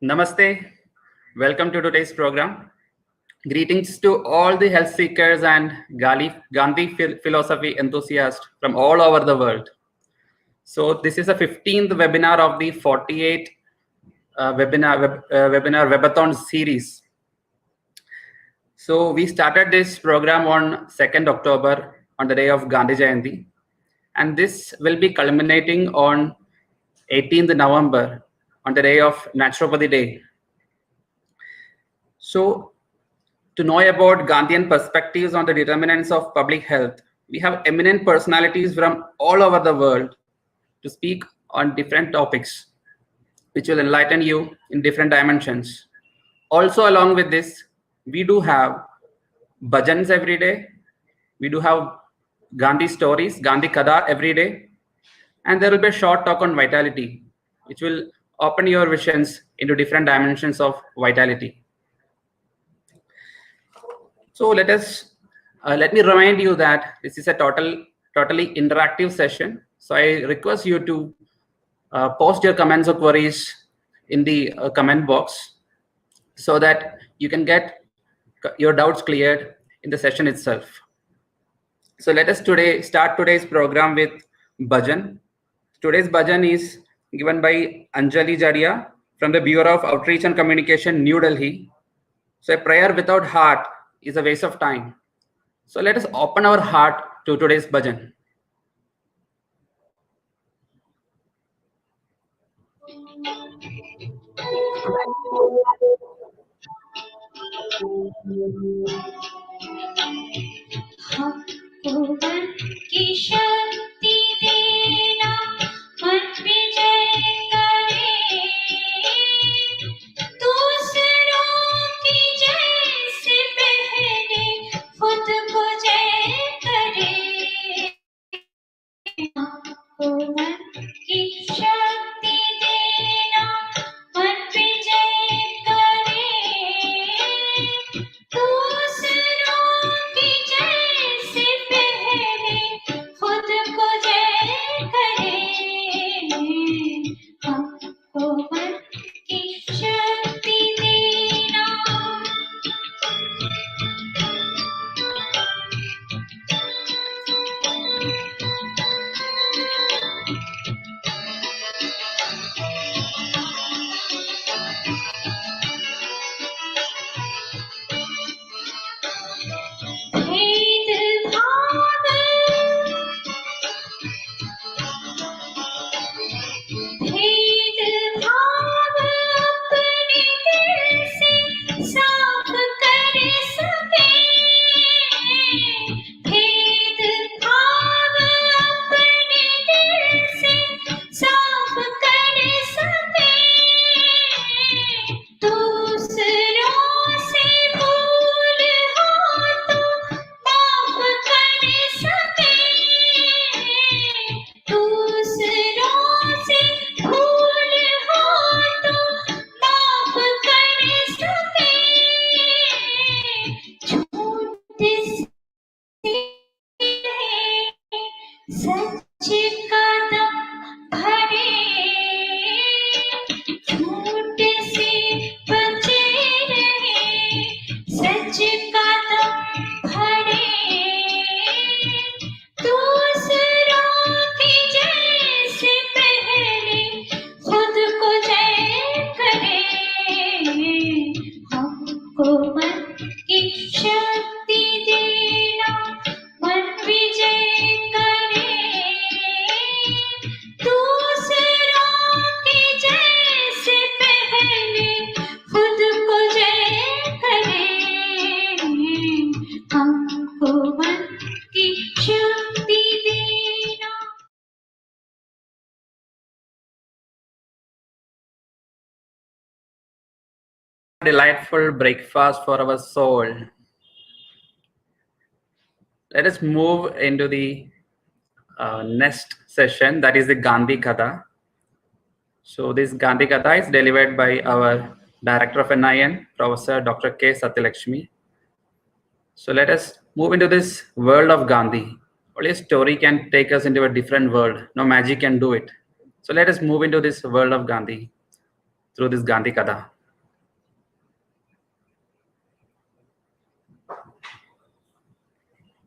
Namaste. Welcome to today's program. Greetings to all the health seekers and Gandhi philosophy enthusiasts from all over the world. So this is the 15th webinar of the 48 webinar webathon series. So we started this program on 2nd October on the day of Gandhi Jayanti, and this will be culminating on 18th November on the day of Naturopathy Day. So to know about Gandhian perspectives on the determinants of public health, we have eminent personalities from all over the world to speak on different topics, which will enlighten you in different dimensions. Also, along with this, we do have bhajans every day. We do have Gandhi stories, Gandhi Kada every day. And there will be a short talk on vitality, which will open your visions into different dimensions of vitality. So let me remind you that this is a totally interactive session. So I request you to post your comments or queries in the comment box so that you can get your doubts cleared in the session itself. So let us start today's program with bhajan. Today's bhajan is given by Anjali Jadia from the Bureau of Outreach and Communication, New Delhi. So a prayer without heart is a waste of time. So let us open our heart to today's bhajan. की शक्ति देना मन विजय करे दूसरों की जैसे पहले खुद को जय करे मन की शक्ति देना मन विजय करे दूसरों की जैसे पहले खुद को जय करे हमको मन की शक्ति देना सच कदम भरे झूठ से बचे रहे सच कदम भरे दूसरों की जैसे पहले खुद को जय करे हमको मन की शक्ति देना मन विजय करे दूसरों की जैसे पहले खुद को जय करे हमको मन की शक्ति देना Delightful breakfast for our soul. Let us move into the next session, that is the Gandhi Katha. So this Gandhi Katha is delivered by our Director of NIN, Professor Dr. K. Satyalakshmi. So let us move into this world of Gandhi. Only a story can take us into a different world. No magic can do it. So let us move into this world of Gandhi through this Gandhi Katha.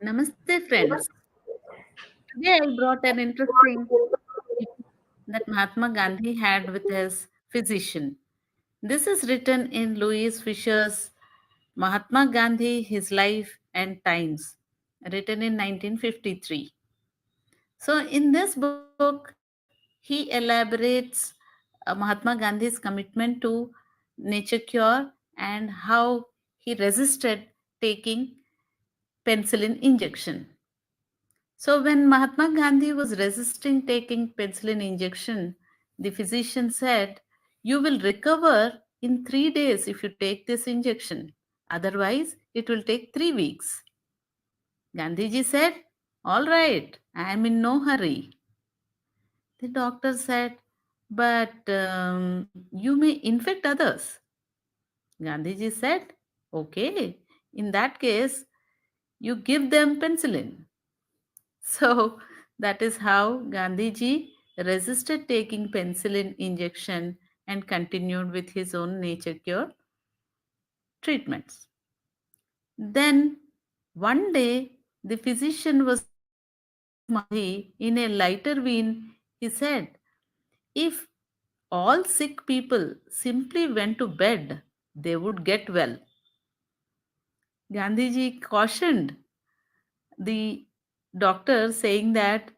Namaste, friends. Today I brought an interesting that Mahatma Gandhi had with his physician. This is written in Louis Fisher's Mahatma Gandhi, His Life and Times, written in 1953. So, in this book, he elaborates Mahatma Gandhi's commitment to nature cure and how he resisted taking penicillin injection. So, when Mahatma Gandhi was resisting taking penicillin injection, the physician said, "You will recover in 3 days if you take this injection. Otherwise, it will take 3 weeks." Gandhiji said, "All right, I am in no hurry." The doctor said, "But you may infect others." Gandhiji said, "Okay, in that case, you give them penicillin." So that is how Gandhiji resisted taking penicillin injection and continued with his own nature cure treatments. Then one day the physician was talking to Gandhi in a lighter vein. He said, "If all sick people simply went to bed, they would get well." Gandhiji cautioned the doctor, saying that,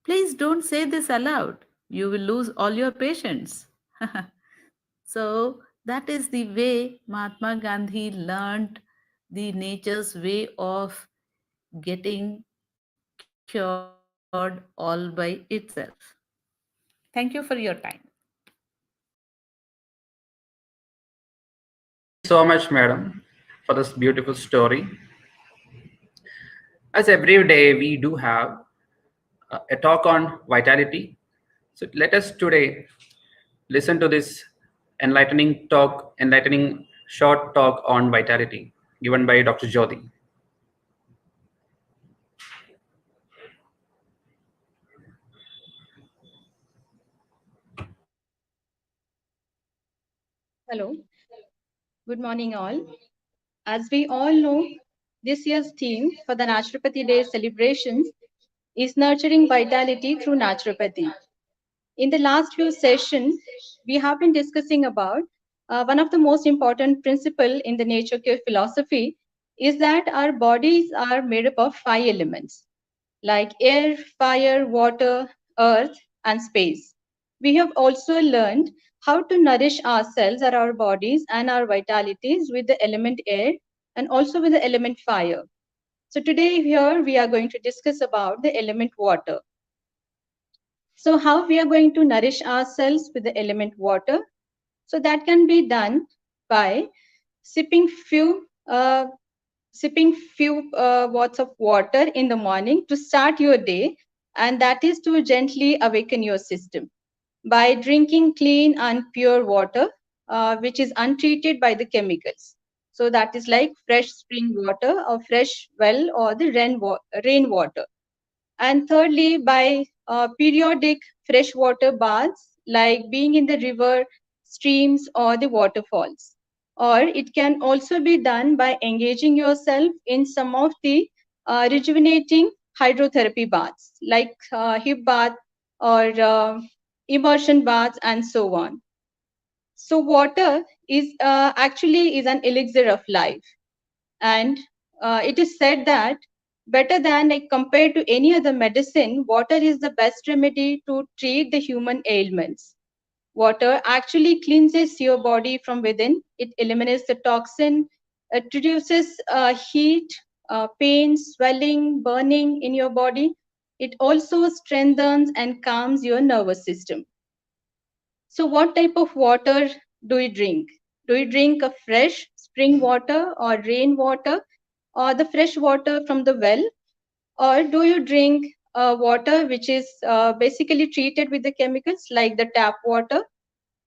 "Please don't say this aloud. You will lose all your patients." So, that is the way Mahatma Gandhi learned the nature's way of getting cured all by itself. Thank you for your time. Thank you so much, madam, for this beautiful story. As every day, we do have a talk on vitality. So let us today listen to this enlightening short talk on vitality given by Dr. Jyoti. Hello, good morning, all. As we all know, this year's theme for the Naturopathy Day celebrations is nurturing vitality through naturopathy. In the last few sessions, we have been discussing about one of the most important principle in the nature care philosophy is that our bodies are made up of 5 elements like air, fire, water, earth, and space. We have also learned how to nourish ourselves or our bodies and our vitalities with the element air and also with the element fire. So today here we are going to discuss about the element water. So how we are going to nourish ourselves with the element water? So that can be done by sipping few watts of water in the morning to start your day, and that is to gently awaken your system by drinking clean and pure water, which is untreated by the chemicals. So that is like fresh spring water or fresh well or the rain water. And thirdly, by periodic freshwater baths, like being in the river, streams, or the waterfalls. Or it can also be done by engaging yourself in some of the rejuvenating hydrotherapy baths, like hip bath or immersion baths, and so on. So water is actually is an elixir of life, and it is said that better than like compared to any other medicine, water is the best remedy to treat the human ailments. Water actually cleanses your body from within. It eliminates the toxin. It reduces heat, pain, swelling, burning in your body. It also strengthens and calms your nervous system. So what type of water do we drink? Do you drink a fresh spring water or rain water or the fresh water from the well? Or do you drink water which is basically treated with the chemicals like the tap water?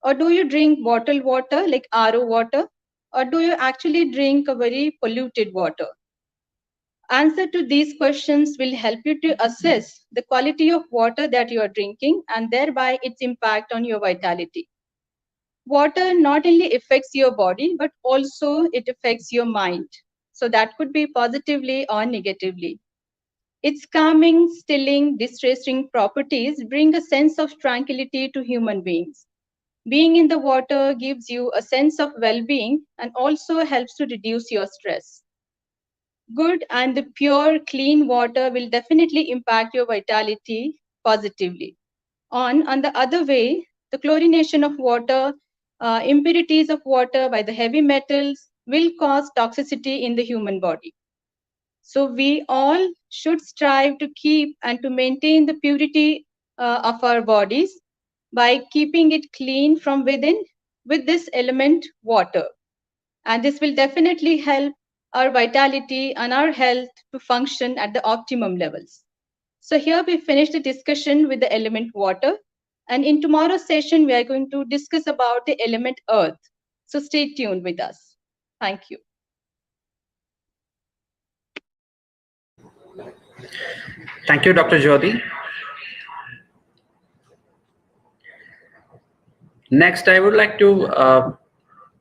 Or do you drink bottled water like RO water? Or do you actually drink a very polluted water? Answer to these questions will help you to assess the quality of water that you are drinking and thereby its impact on your vitality. Water not only affects your body, but also it affects your mind. So that could be positively or negatively. Its calming, stilling, distressing properties bring a sense of tranquility to human beings. Being in the water gives you a sense of well being and also helps to reduce your stress. Good and the pure, clean water will definitely impact your vitality positively. On the other way, the chlorination of water, impurities of water by the heavy metals will cause toxicity in the human body. So we all should strive to keep and to maintain the purity of our bodies by keeping it clean from within with this element water. And this will definitely help our vitality and our health to function at the optimum levels. So here we finish the discussion with the element water. And in tomorrow's session, we are going to discuss about the element earth. So stay tuned with us. Thank you. Thank you, Dr. Jyoti. Next, I would like to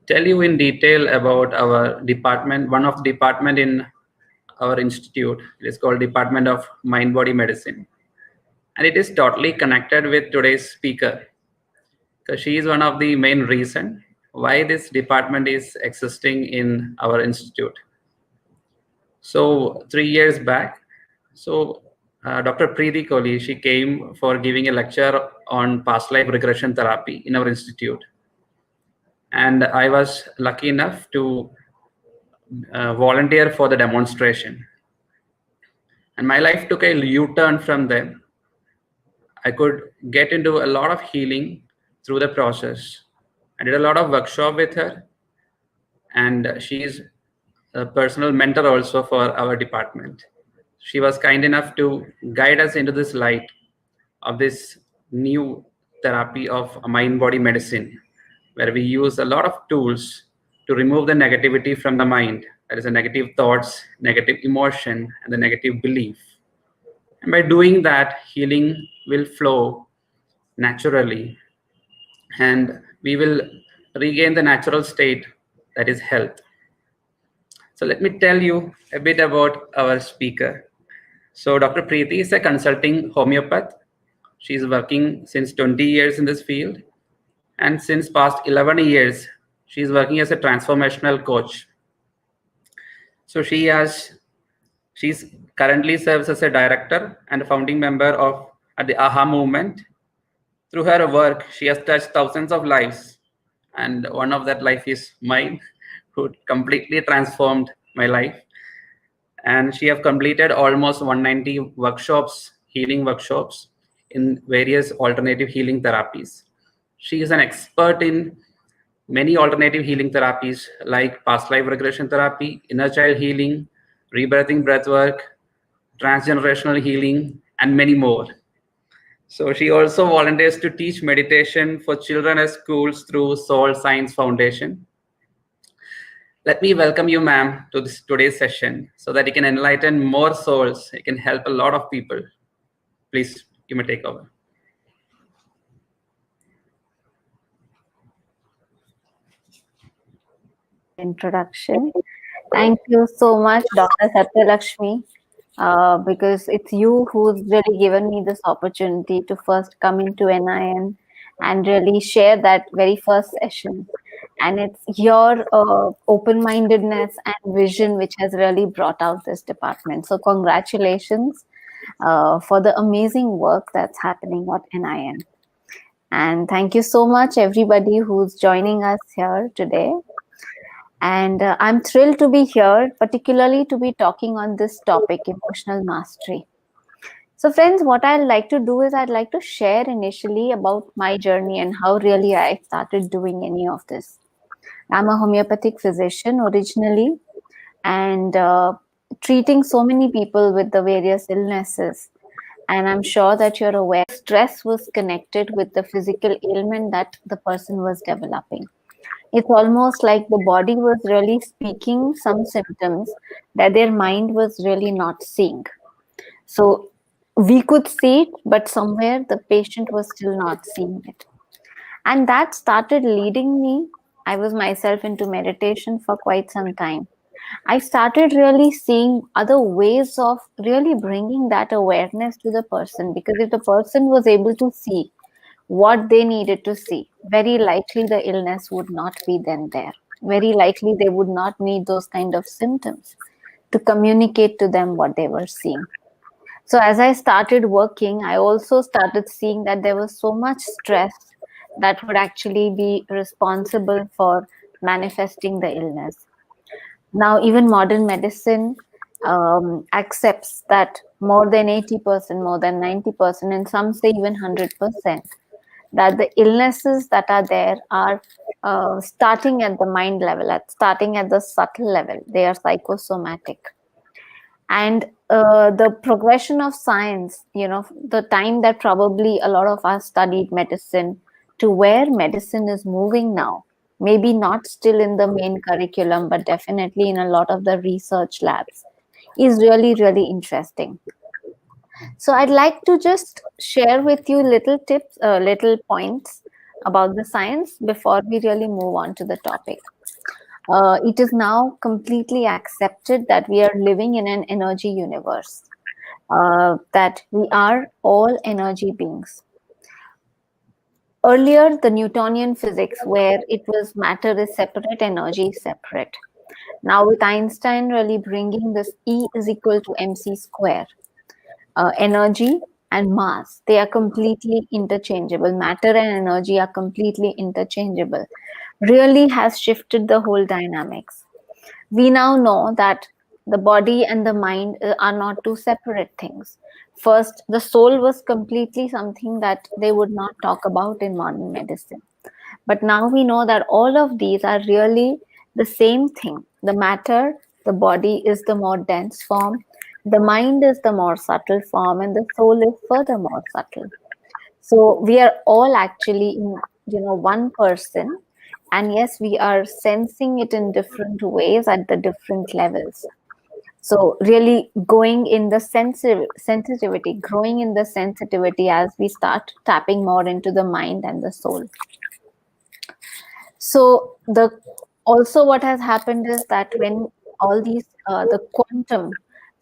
tell you in detail about our department, one of the department in our institute. It is called Department of Mind Body Medicine. And it is totally connected with today's speaker, because she is one of the main reason why this department is existing in our institute. So 3 years back, Dr. Preeti Kohli, she came for giving a lecture on past life regression therapy in our institute. And I was lucky enough to volunteer for the demonstration. And my life took a U-turn from there. I could get into a lot of healing through the process. I did a lot of workshop with her, and she is a personal mentor also for our department. She was kind enough to guide us into this light of this new therapy of mind-body medicine, where we use a lot of tools to remove the negativity from the mind. That is the negative thoughts, negative emotion, and the negative belief. And by doing that, healing will flow naturally, and we will regain the natural state, that is health. So let me tell you a bit about our speaker. So Dr. Preeti is a consulting homeopath. She is working since 20 years in this field, and since past 11 years, she is working as a transformational coach. So she's currently serves as a director and a founding member of the AHA movement. Through her work, she has touched thousands of lives, and one of that life is mine, who completely transformed my life. And she have completed almost 190 workshops, healing workshops in various alternative healing therapies. She is an expert in many alternative healing therapies like past life regression therapy, inner child healing, rebirthing breathwork, transgenerational healing, and many more. So she also volunteers to teach meditation for children at schools through Soul Science Foundation. Let me welcome you, ma'am, to this today's session so that you can enlighten more souls. You can help a lot of people. Please, you may take over. Introduction. Thank you so much, Dr. Satyalakshmi, because it's you who's really given me this opportunity to first come into NIN and really share that very first session. And it's your open-mindedness and vision which has really brought out this department. So congratulations for the amazing work that's happening at NIN. And thank you so much, everybody who's joining us here today. And I'm thrilled to be here, particularly to be talking on this topic, emotional mastery. So friends, what I'd like to do is I'd like to share initially about my journey and how really I started doing any of this. I'm a homeopathic physician originally, and treating so many people with the various illnesses. And I'm sure that you're aware stress was connected with the physical ailment that the person was developing. It's almost like the body was really speaking some symptoms that their mind was really not seeing. So we could see it, but somewhere the patient was still not seeing it. And that started leading me. I was myself into meditation for quite some time. I started really seeing other ways of really bringing that awareness to the person, because if the person was able to see what they needed to see, very likely the illness would not be then there. Very likely they would not need those kind of symptoms to communicate to them what they were seeing. So as I started working, I also started seeing that there was so much stress that would actually be responsible for manifesting the illness. Now, even modern medicine accepts that more than 80%, more than 90%, and some say even 100%, that the illnesses that are there are starting at the mind level, starting at the subtle level. They are psychosomatic. And the progression of science, the time that probably a lot of us studied medicine to where medicine is moving now, maybe not still in the main curriculum, but definitely in a lot of the research labs, is really, really interesting. So I'd like to just share with you little tips, little points about the science before we really move on to the topic. It is now completely accepted that we are living in an energy universe, that we are all energy beings. Earlier, the Newtonian physics, where it was matter is separate, energy is separate. Now, with Einstein really bringing this E is equal to mc square, energy and mass, they are completely interchangeable. Matter and energy are completely interchangeable. Really has shifted the whole dynamics. We now know that the body and the mind are not two separate things. First, the soul was completely something that they would not talk about in modern medicine. But now we know that all of these are really the same thing. The matter, the body is the more dense form, the mind is the more subtle form, and the soul is further more subtle. So we are all actually in, one person, and yes, we are sensing it in different ways at the different levels. So really going in the sensitivity, growing in the sensitivity as we start tapping more into the mind and the soul. So the also what has happened is that when all these the quantum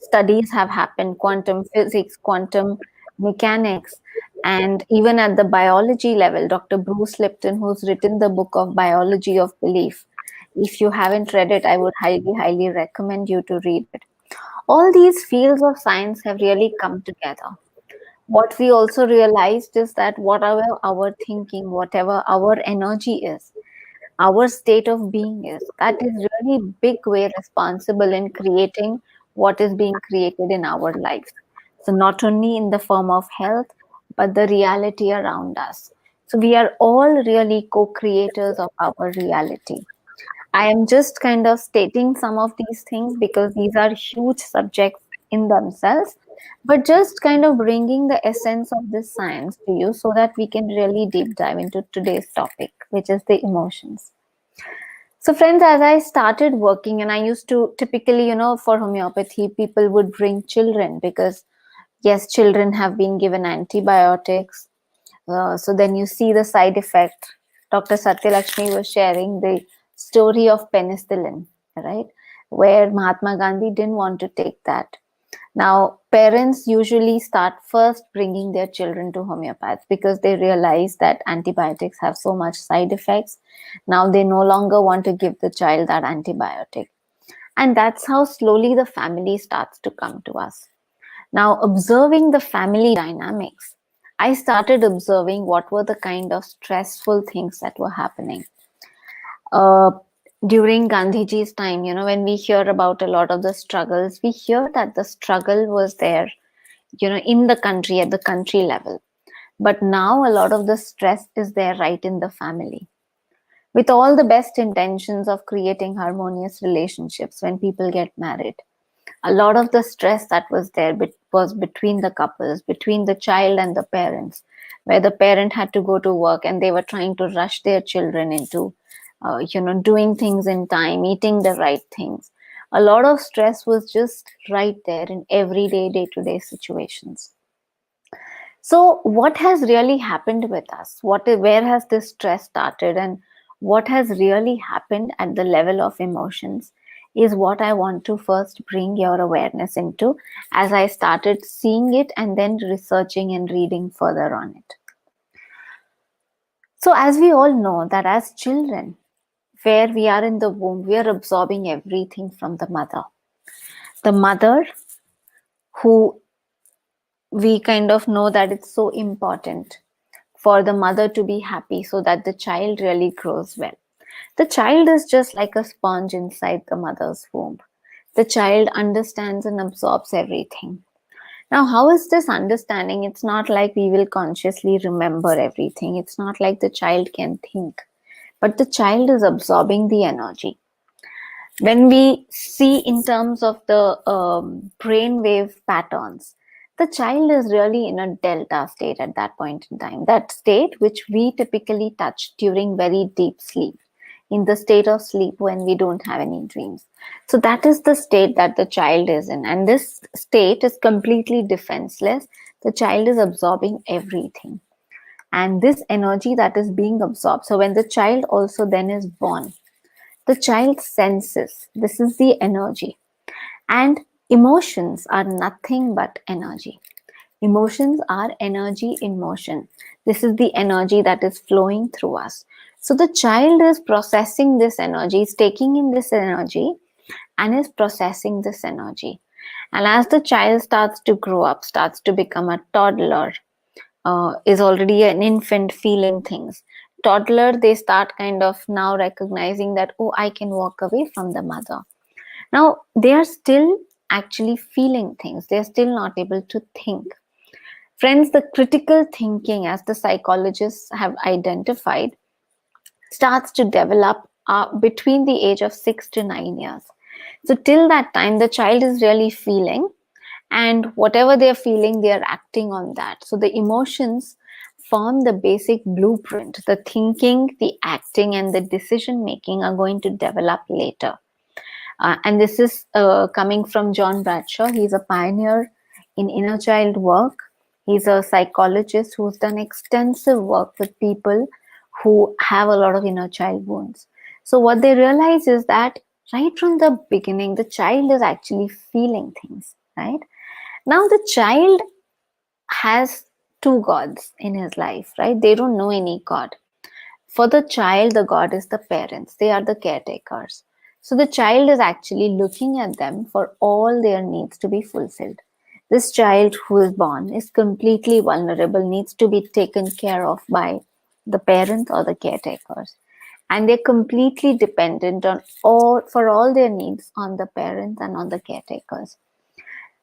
studies have happened, quantum physics, quantum mechanics, and even at the biology level, Dr. Bruce Lipton, who's written the book of Biology of Belief, if you haven't read it, I would highly, highly recommend you to read it. All these fields of science have really come together. What we also realized is that whatever our thinking, whatever our energy is, our state of being is, that is really big way responsible in creating what is being created in our lives. So not only in the form of health, but the reality around us. So we are all really co-creators of our reality. I am just kind of stating some of these things because these are huge subjects in themselves, but just kind of bringing the essence of this science to you so that we can really deep dive into today's topic, which is the emotions. So friends, as I started working, and I used to typically, for homeopathy, people would bring children because yes, children have been given antibiotics. So then you see the side effect. Dr. Satyalakshmi was sharing the story of penicillin, right? Where Mahatma Gandhi didn't want to take that. Now, parents usually start first bringing their children to homeopaths because they realize that antibiotics have so much side effects. Now they no longer want to give the child that antibiotic. And that's how slowly the family starts to come to us. Now, observing the family dynamics, I started observing what were the kind of stressful things that were happening. Uh, During Gandhiji's time, when we hear about a lot of the struggles, we hear that the struggle was there, in the country, at the country level. But now a lot of the stress is there right in the family. with all the best intentions of creating harmonious relationships when people get married. A lot of the stress that was there was between the couples, between the child and the parents, where the parent had to go to work and they were trying to rush their children into doing things in time, eating the right things. A lot of stress was just right there in everyday day-to-day situations. So what has really happened with us? Where has this stress started, and what has really happened at the level of emotions is what I want to first bring your awareness into, as I started seeing it and then researching and reading further on it. So as we all know that as children, where we are in the womb, we are absorbing everything from the mother. The mother, who we kind of know that it's so important for the mother to be happy so that the child really grows well. The child is just like a sponge inside the mother's womb. The child understands and absorbs everything. Now, how is this understanding? It's not like we will consciously remember everything. It's not like the child can think, but the child is absorbing the energy. When we see in terms of the brainwave patterns, the child is really in a delta state at that point in time, that state which we typically touch during very deep sleep, in the state of sleep when we don't have any dreams. So that is the state that the child is in, and this state is completely defenseless. The child is absorbing everything, and this energy that is being absorbed, so when the child also then is born, the child senses this is the energy. And emotions are nothing but energy. Emotions are energy in motion. This is the energy that is flowing through us. So the child is processing this energy, is taking in this energy and is processing this energy. And as the child starts to grow up, starts to become a toddler, is already an infant feeling things. Toddler, they start kind of now recognizing that, oh, I can walk away from the mother. Now, they are still actually feeling things. They are still not able to think. Friends, the critical thinking, as the psychologists have identified, starts to develop between the age of 6 to 9 years. So till that time, the child is really feeling, and whatever they're feeling, they're acting on that. So the emotions form the basic blueprint. The thinking, the acting, and the decision making are going to develop later. And this is coming from John Bradshaw. He's a pioneer in inner child work. He's a psychologist who's done extensive work with people who have a lot of inner child wounds. So what they realize is that right from the beginning, the child is actually feeling things, right? Now the child has two gods in his life, right? They don't know any god. For the child, the god is the parents. They are the caretakers. So the child is actually looking at them for all their needs to be fulfilled. This child who is born is completely vulnerable, needs to be taken care of by the parents or the caretakers. And they're completely dependent on for all their needs on the parents and on the caretakers.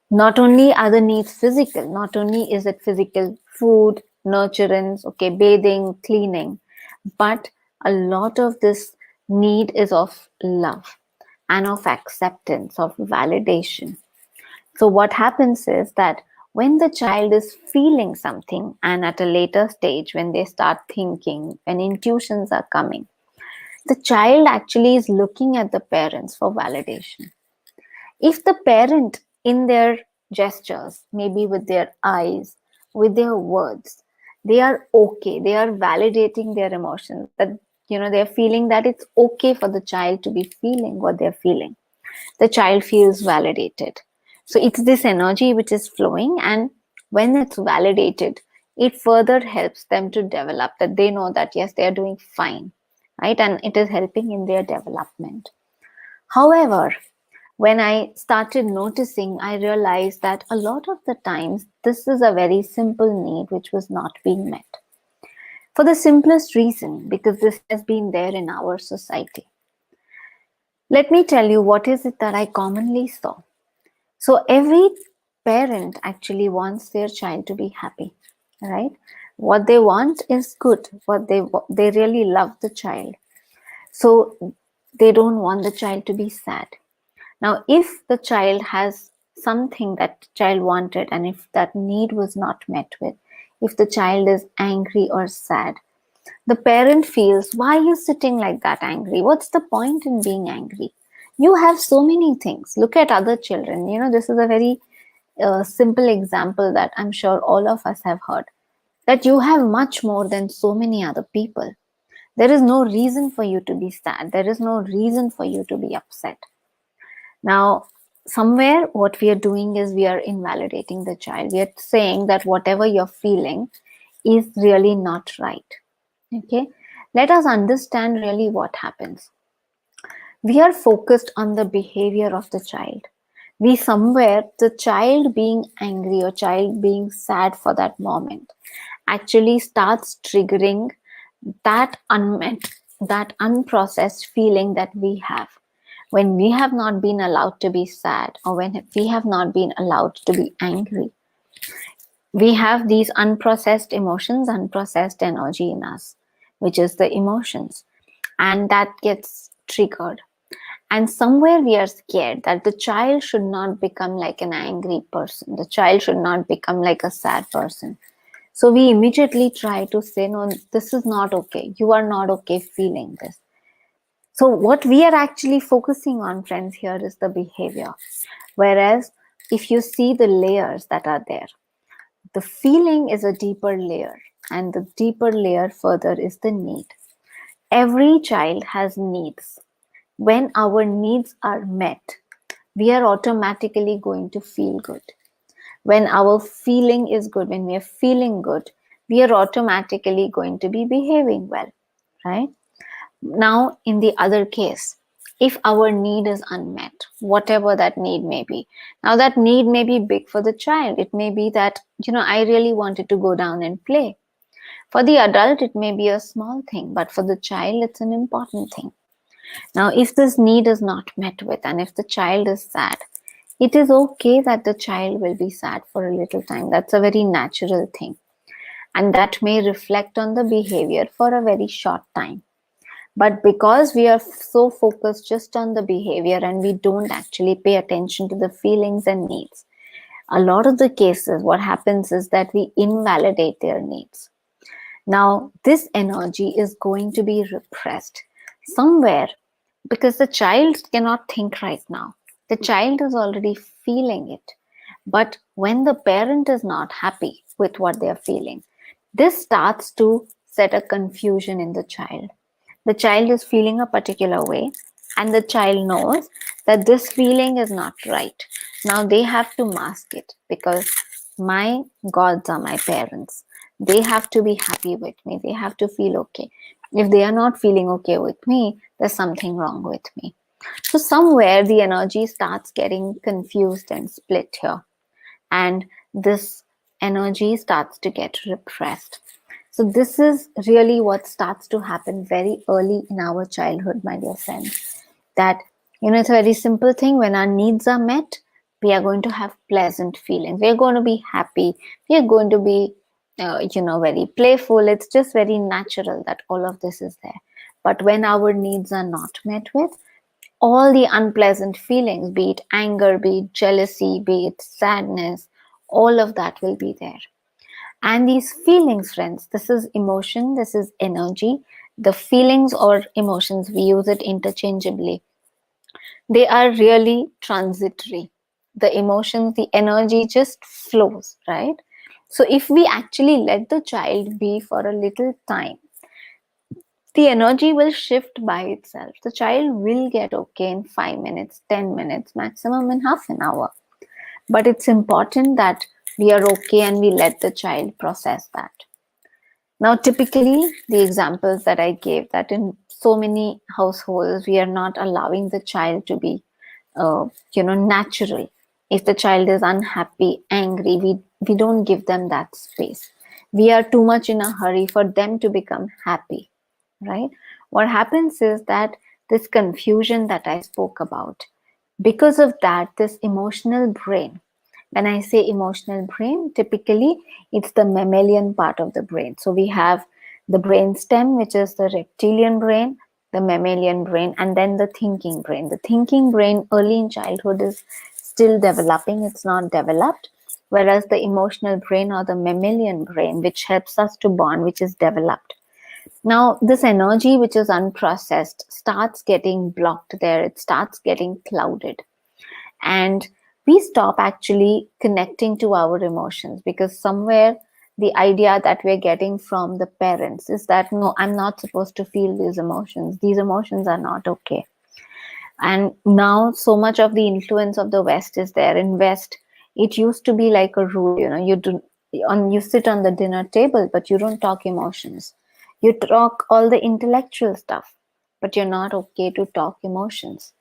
Not only are the needs physical, not only is it physical, food, nurturance, okay, bathing, cleaning, but a lot of this need is of love and of acceptance, of validation. So what happens is that when the child is feeling something, and at a later stage when they start thinking, when intuitions are coming, the child actually is looking at the parents for validation. If the parent, in their gestures, maybe with their eyes, with their words, they are okay, they are validating their emotions, that they're feeling that it's okay for the child to be feeling what they're feeling, the child feels validated. So it's this energy which is flowing, and when it's validated, it further helps them to develop, that they know that yes, they are doing fine, right? And it is helping in their development. However, when I started noticing, I realized that a lot of the times this is a very simple need which was not being met. For the simplest reason, because this has been there in our society. Let me tell you what is it that I commonly saw. So every parent actually wants their child to be happy, right? What they want is good. What they really love the child. So they don't want the child to be sad. Now, if the child has something that child wanted, and if that need was not met with, if the child is angry or sad, the parent feels, why are you sitting like that angry? What's the point in being angry? You have so many things. Look at other children. This is a very simple example that I'm sure all of us have heard, that you have much more than so many other people. There is no reason for you to be sad. There is no reason for you to be upset. Now, somewhere what we are doing is we are invalidating the child. We are saying that whatever you're feeling is really not right. Okay, let us understand really what happens. We are focused on the behavior of the child. We somewhere, the child being angry or child being sad for that moment actually starts triggering that unmet, that unprocessed feeling that we have when we have not been allowed to be sad, or when we have not been allowed to be angry. We have these unprocessed emotions, unprocessed energy in us, which is the emotions, and that gets triggered. And somewhere we are scared that the child should not become like an angry person, the child should not become like a sad person. So we immediately try to say, no, this is not okay, you are not okay feeling this. So what we are actually focusing on, friends, here is the behavior. Whereas if you see the layers that are there, the feeling is a deeper layer, and the deeper layer further is the need. Every child has needs. When our needs are met, we are automatically going to feel good. When our feeling is good, when we are feeling good, we are automatically going to be behaving well, right? Now, in the other case, if our need is unmet, whatever that need may be, now that need may be big for the child. It may be that, I really wanted to go down and play. For the adult, it may be a small thing, but for the child, it's an important thing. Now, if this need is not met with, and if the child is sad, it is okay that the child will be sad for a little time. That's a very natural thing. And that may reflect on the behavior for a very short time. But because we are so focused just on the behavior and we don't actually pay attention to the feelings and needs, a lot of the cases, what happens is that we invalidate their needs. Now, this energy is going to be repressed somewhere, because the child cannot think right now. The child is already feeling it. But when the parent is not happy with what they are feeling, this starts to set a confusion in the child. The child is feeling a particular way, and the child knows that this feeling is not right. Now they have to mask it, because my gods are my parents. They have to be happy with me. They have to feel okay. If they are not feeling okay with me, there's something wrong with me. So somewhere the energy starts getting confused and split here, and this energy starts to get repressed. So this is really what starts to happen very early in our childhood, my dear friends. That, it's a very simple thing. When our needs are met, we are going to have pleasant feelings. We are going to be happy. We are going to be, very playful. It's just very natural that all of this is there. But when our needs are not met with, all the unpleasant feelings, be it anger, be it jealousy, be it sadness, all of that will be there. And these feelings, friends, this is emotion, this is energy. The feelings or emotions, we use it interchangeably. They are really transitory. The emotions, the energy just flows, right? So if we actually let the child be for a little time, the energy will shift by itself. The child will get okay in 5 minutes, 10 minutes, maximum in half an hour. But it's important that we are okay and we let the child process that. Now, typically, the examples that I gave, that in so many households, we are not allowing the child to be, natural. If the child is unhappy, angry, we don't give them that space. We are too much in a hurry for them to become happy, right? What happens is that this confusion that I spoke about, because of that, this emotional brain, when I say emotional brain, typically it's the mammalian part of the brain. So we have the brain stem, which is the reptilian brain. the mammalian brain, and then the thinking brain. The thinking brain early in childhood is still developing, it's not developed, whereas the emotional brain or the mammalian brain, which helps us to bond, which is developed. Now, this energy which is unprocessed starts getting blocked there, it starts getting clouded. And we stop actually connecting to our emotions, because somewhere the idea that we're getting from the parents is that, no, I'm not supposed to feel these emotions are not okay. And now so much of the influence of the West is there. In West, it used to be like a rule, you sit on the dinner table, but you don't talk emotions. You talk all the intellectual stuff, but you're not okay to talk emotions.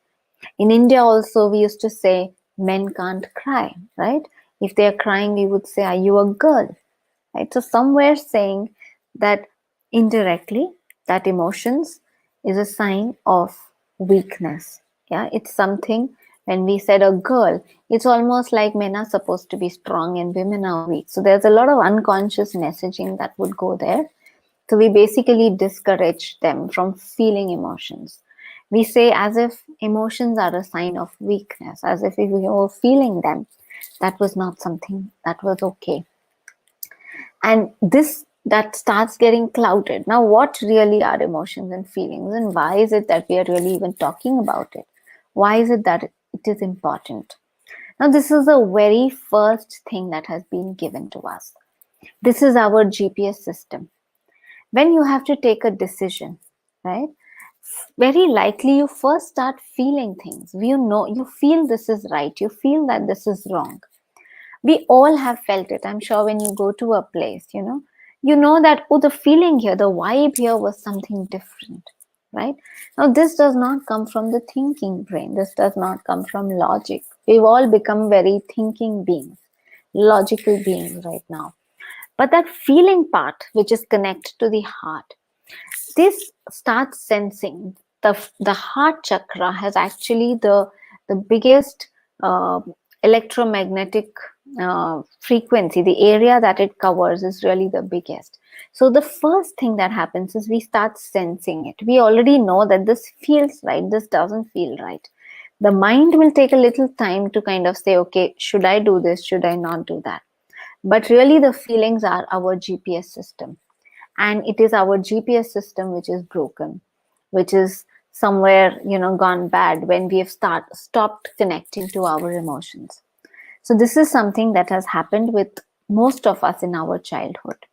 In India also, we used to say men can't cry, right? If they are crying, we would say, are you a girl? Right? So somewhere saying that indirectly, that emotions is a sign of weakness. Yeah, it's something. When we said a girl, it's almost like men are supposed to be strong and women are weak. So there's a lot of unconscious messaging that would go there. So we basically discourage them from feeling emotions. We say as if emotions are a sign of weakness, as if we were feeling them, that was not something that was okay. And this that starts getting clouded. Now, what really are emotions and feelings, and why is it that we are really even talking about it? Why is it that it is important? Now, this is the very first thing that has been given to us. This is our GPS system. When you have to take a decision, right, very likely you first start feeling things. You feel this is right, you feel that this is wrong. We all have felt it. I'm sure when you go to a place, you know that, oh, the feeling here, the vibe here was something different, right? Now, this does not come from the thinking brain. This does not come from logic. We've all become very thinking beings, logical beings right now. But that feeling part, which is connected to the heart, this starts sensing. The heart chakra has actually the biggest electromagnetic frequency. The area that it covers is really the biggest. So the first thing that happens is we start sensing it. We already know that this feels right, this doesn't feel right. The mind will take a little time to kind of say, okay, should I do this, should I not do that? But really the feelings are our GPS system. And it is our GPS system which is broken, which is somewhere gone bad when we have stopped connecting to our emotions. So this is something that has happened with most of us in our childhood.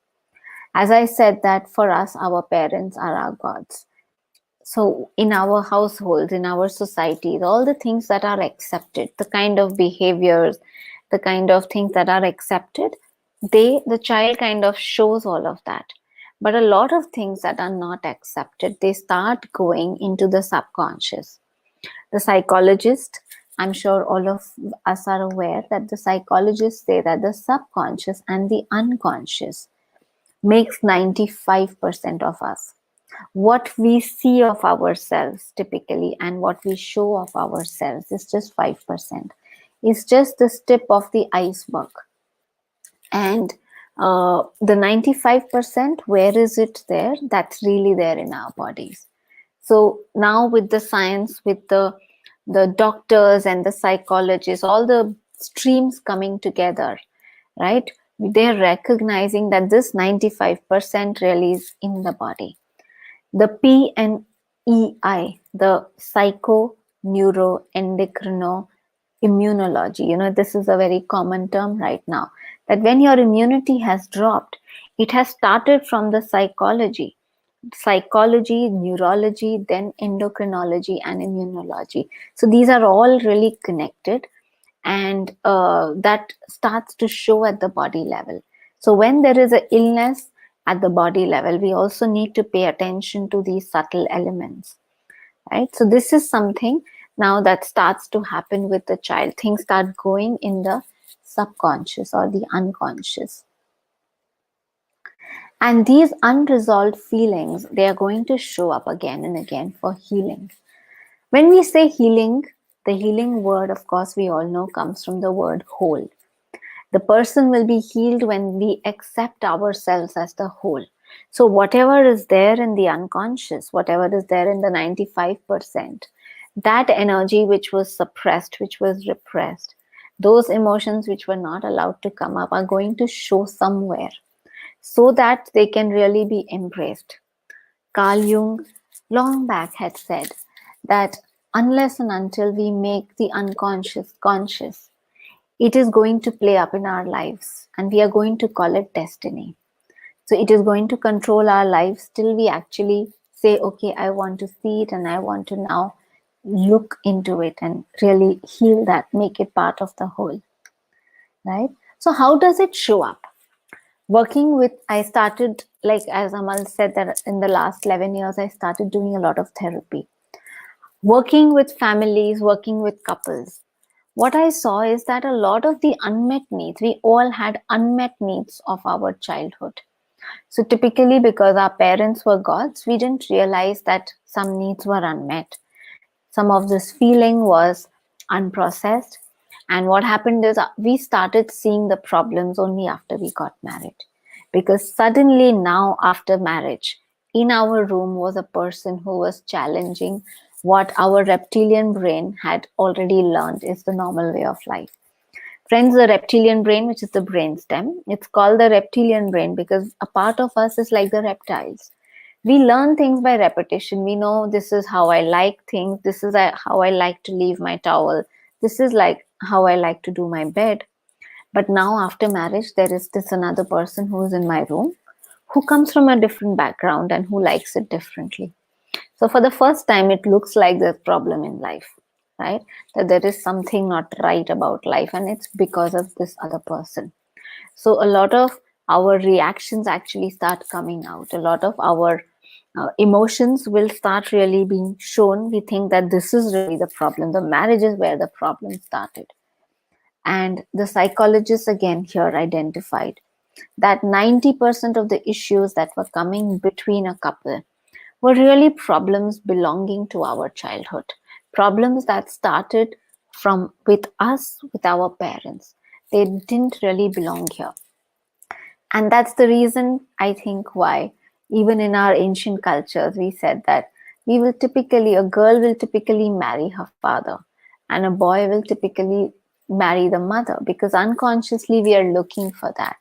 As I said, that for us, our parents are our gods. So in our households, in our societies, all the things that are accepted, the kind of behaviors, the kind of things that are accepted, the child kind of shows all of that. But a lot of things that are not accepted, they start going into the subconscious. The psychologist, I'm sure all of us are aware that the psychologists say that the subconscious and the unconscious makes 95% of us. What we see of ourselves typically and what we show of ourselves is just 5%. It's just the tip of the iceberg. And the 95%, where is it there? That's really there in our bodies. So now with the science, with the doctors and the psychologists, all the streams coming together, right? They're recognizing that this 95% really is in the body. The P and EI, the psycho, neuro, endocrino, immunology, this is a very common term right now, that when your immunity has dropped, it has started from the psychology, neurology, then endocrinology and immunology. So these are all really connected, and that starts to show at the body level. So when there is an illness at the body level, we also need to pay attention to these subtle elements, right? So this is something now that starts to happen with the child. Things start going in the subconscious or the unconscious. And these unresolved feelings, they are going to show up again and again for healing. When we say healing, the healing word, of course, we all know comes from the word whole. The person will be healed when we accept ourselves as the whole. So whatever is there in the unconscious, whatever is there in the 95%, that energy which was suppressed, which was repressed, those emotions which were not allowed to come up are going to show somewhere so that they can really be embraced. Carl Jung long back had said that unless and until we make the unconscious conscious, it is going to play up in our lives and we are going to call it destiny. So it is going to control our lives till we actually say, okay, I want to see it and I want to now look into it and really heal that, make it part of the whole, right? So how does it show up? Working with, I started, like as Amal said, that in the last 11 years, I started doing a lot of therapy. Working with families, working with couples. What I saw is that a lot of the unmet needs, we all had unmet needs of our childhood. So typically, because our parents were gods, we didn't realize that some needs were unmet. Some of this feeling was unprocessed. And what happened is we started seeing the problems only after we got married. Because suddenly now, after marriage, in our room was a person who was challenging what our reptilian brain had already learned is the normal way of life. Friends, the reptilian brain, which is the brain stem, it's called the reptilian brain because a part of us is like the reptiles. We learn things by repetition. We know this is how I like things. This is how I like to leave my towel. This is like how I like to do my bed. But now after marriage, there is this another person who is in my room who comes from a different background and who likes it differently. So for the first time, it looks like there's a problem in life, right? That there is something not right about life and it's because of this other person. So a lot of our reactions actually start coming out. A lot of our emotions will start really being shown. We think that this is really the problem. The marriage is where the problem started. And the psychologists again here identified that 90% of the issues that were coming between a couple were really problems belonging to our childhood, problems that started from with us, with our parents. They didn't really belong here. And that's the reason, I think, why even in our ancient cultures, we said that a girl will typically marry her father and a boy will typically marry the mother, because unconsciously we are looking for that.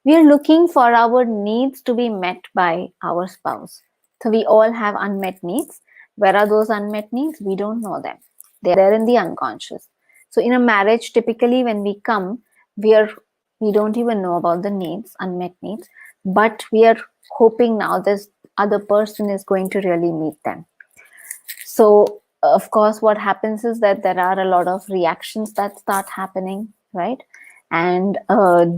We are looking for our needs to be met by our spouse. So we all have unmet needs. Where are those unmet needs? We don't know them. They are there in the unconscious. So in a marriage, typically when we come, we don't even know about the needs, unmet needs, but we are hoping now this other person is going to really meet them. So of course, what happens is that there are a lot of reactions that start happening, right? And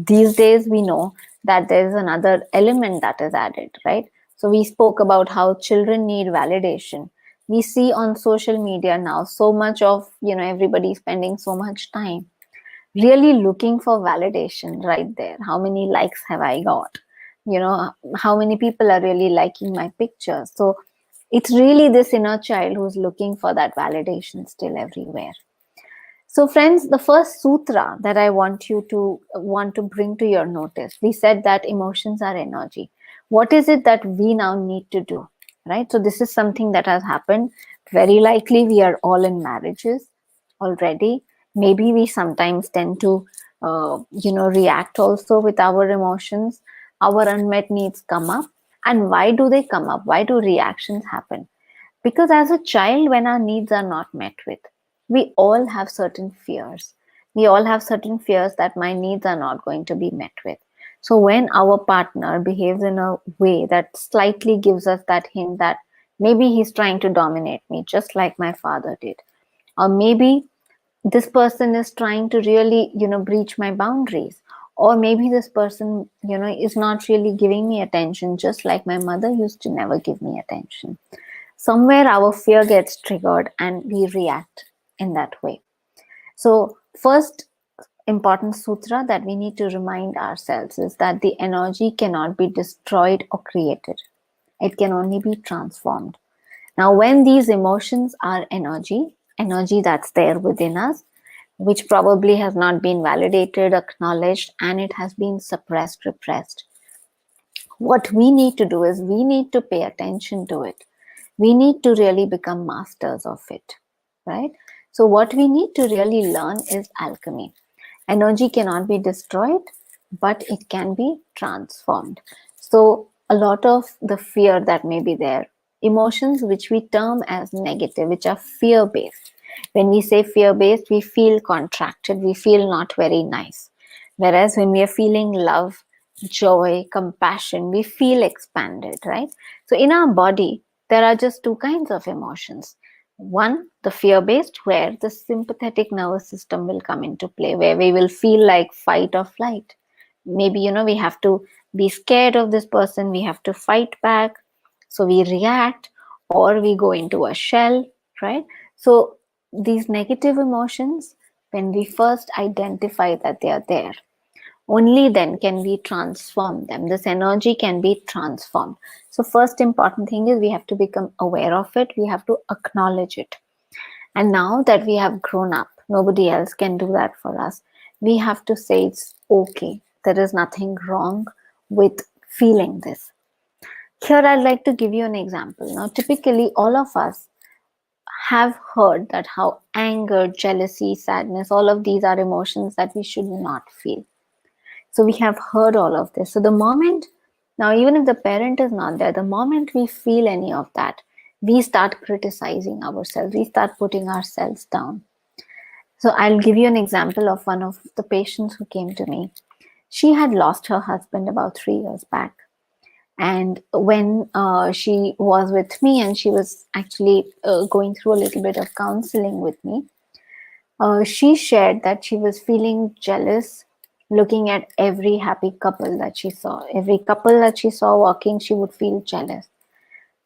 these days we know that there's another element that is added, right? So we spoke about how children need validation. We see on social media now so much of, everybody spending so much time really looking for validation right there. How many likes have I got? How many people are really liking my picture? So it's really this inner child who's looking for that validation still everywhere. So friends, the first sutra that I want to bring to your notice, we said that emotions are energy. What is it that we now need to do, right? So this is something that has happened. Very likely we are all in marriages already. Maybe we sometimes tend to, react also with our emotions. Our unmet needs come up. And why do they come up? Why do reactions happen? Because as a child, when our needs are not met with, we all have certain fears. We all have certain fears that my needs are not going to be met with. So when our partner behaves in a way that slightly gives us that hint that maybe he's trying to dominate me, just like my father did, or maybe this person is trying to really, breach my boundaries, or maybe this person, is not really giving me attention, just like my mother used to never give me attention. Somewhere our fear gets triggered and we react in that way. So first important sutra that we need to remind ourselves is that the energy cannot be destroyed or created. It can only be transformed. Now, when these emotions are energy that's there within us, which probably has not been validated, acknowledged, and it has been suppressed, repressed, What we need to do is we need to pay attention to it. We need to really become masters of it, right? So what we need to really learn is alchemy. Energy cannot be destroyed, but it can be transformed. So a lot of the fear that may be there, emotions which we term as negative, which are fear based. When we say fear based, we feel contracted, we feel not very nice. Whereas when we are feeling love, joy, compassion, we feel expanded, right? So in our body, there are just two kinds of emotions. One, the fear based, where the sympathetic nervous system will come into play, where we will feel like fight or flight. Maybe, we have to be scared of this person, we have to fight back. So we react or we go into a shell, right? So these negative emotions, when we first identify that they are there, only then can we transform them. This energy can be transformed. So first important thing is we have to become aware of it. We have to acknowledge it. And now that we have grown up, nobody else can do that for us. We have to say it's okay. There is nothing wrong with feeling this. Here I'd like to give you an example. Now, typically all of us have heard that how anger, jealousy, sadness, all of these are emotions that we should not feel. So we have heard all of this. So the moment, now even if the parent is not there, the moment we feel any of that, we start criticizing ourselves. We start putting ourselves down. So I'll give you an example of one of the patients who came to me. She had lost her husband about 3 years back. And when she was with me and she was actually going through a little bit of counseling with me, she shared that she was feeling jealous looking at every happy couple that she saw. Every couple that she saw walking, she would feel jealous.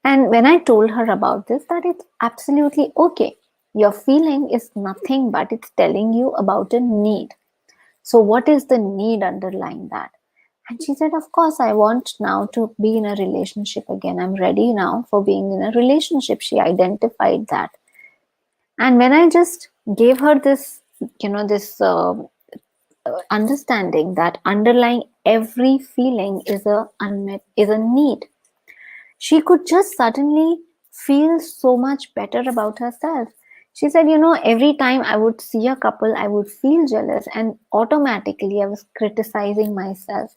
And when I told her about this, that it's absolutely okay. Your feeling is nothing but it's telling you about a need. So what is the need underlying that? And she said, of course, I want now to be in a relationship again. I'm ready now for being in a relationship. She identified that. And when I just gave her this, this understanding that underlying every feeling is a need, she could just suddenly feel so much better about herself. She said, every time I would see a couple, I would feel jealous, and automatically I was criticizing myself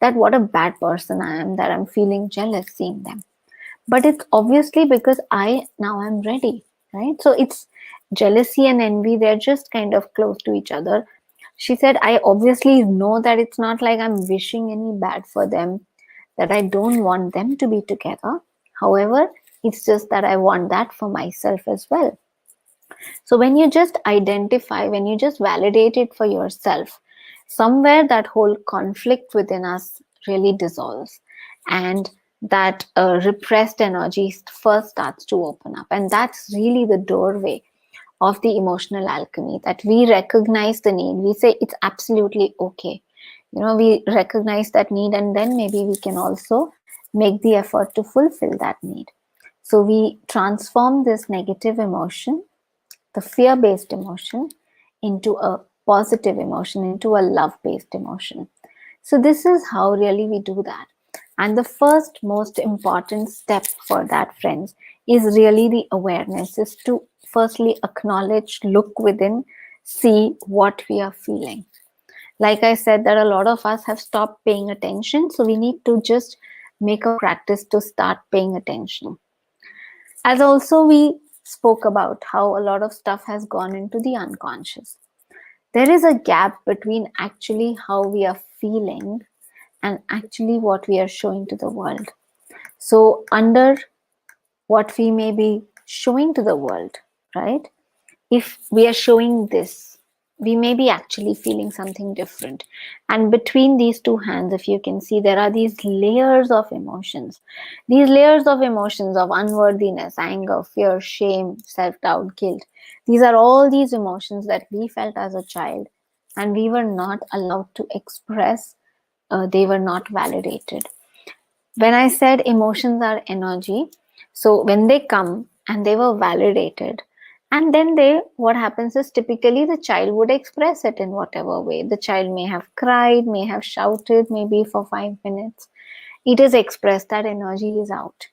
that what a bad person I am, that I'm feeling jealous seeing them. But it's obviously because I now am ready, right? So it's jealousy and envy, they're just kind of close to each other. She said, I obviously know that it's not like I'm wishing any bad for them, that I don't want them to be together. However, it's just that I want that for myself as well. So when you just identify, when you just validate it for yourself, somewhere that whole conflict within us really dissolves, and that repressed energy first starts to open up. And that's really the doorway of the emotional alchemy, that we recognize the need. We say it's absolutely okay. We recognize that need, and then maybe we can also make the effort to fulfill that need. So we transform this negative emotion, the fear based emotion, into a positive emotion, into a love based emotion. So, this is how really we do that. And the first most important step for that, friends, is really the awareness, is to firstly acknowledge, look within, see what we are feeling. Like I said, that a lot of us have stopped paying attention. So, we need to just make a practice to start paying attention. As also we spoke about how a lot of stuff has gone into the unconscious. There is a gap between actually how we are feeling and actually what we are showing to the world. So under what we may be showing to the world, right? If we are showing this, we may be actually feeling something different. And between these two hands, if you can see, there are these layers of emotions. These layers of emotions of unworthiness, anger, fear, shame, self-doubt, guilt. These are all these emotions that we felt as a child, and we were not allowed to express. They were not validated. When I said emotions are energy, so when they come and they were validated, and then what happens is typically the child would express it in whatever way. The child may have cried, may have shouted maybe for 5 minutes. it is expressed, that energy is out.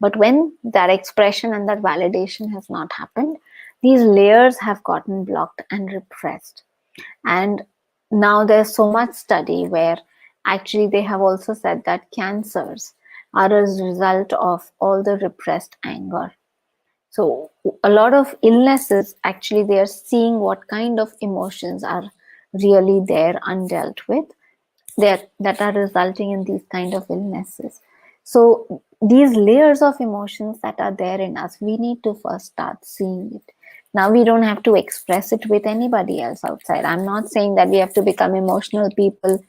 But when that expression and that validation has not happened, these layers have gotten blocked and repressed. And now there's so much study where actually they have also said that cancers are a result of all the repressed anger. So a lot of illnesses, actually they are seeing what kind of emotions are really there undealt with, that are resulting in these kind of illnesses. So these layers of emotions that are there in us, we need to first start seeing it. Now we don't have to express it with anybody else outside. I'm not saying that we have to become emotional people,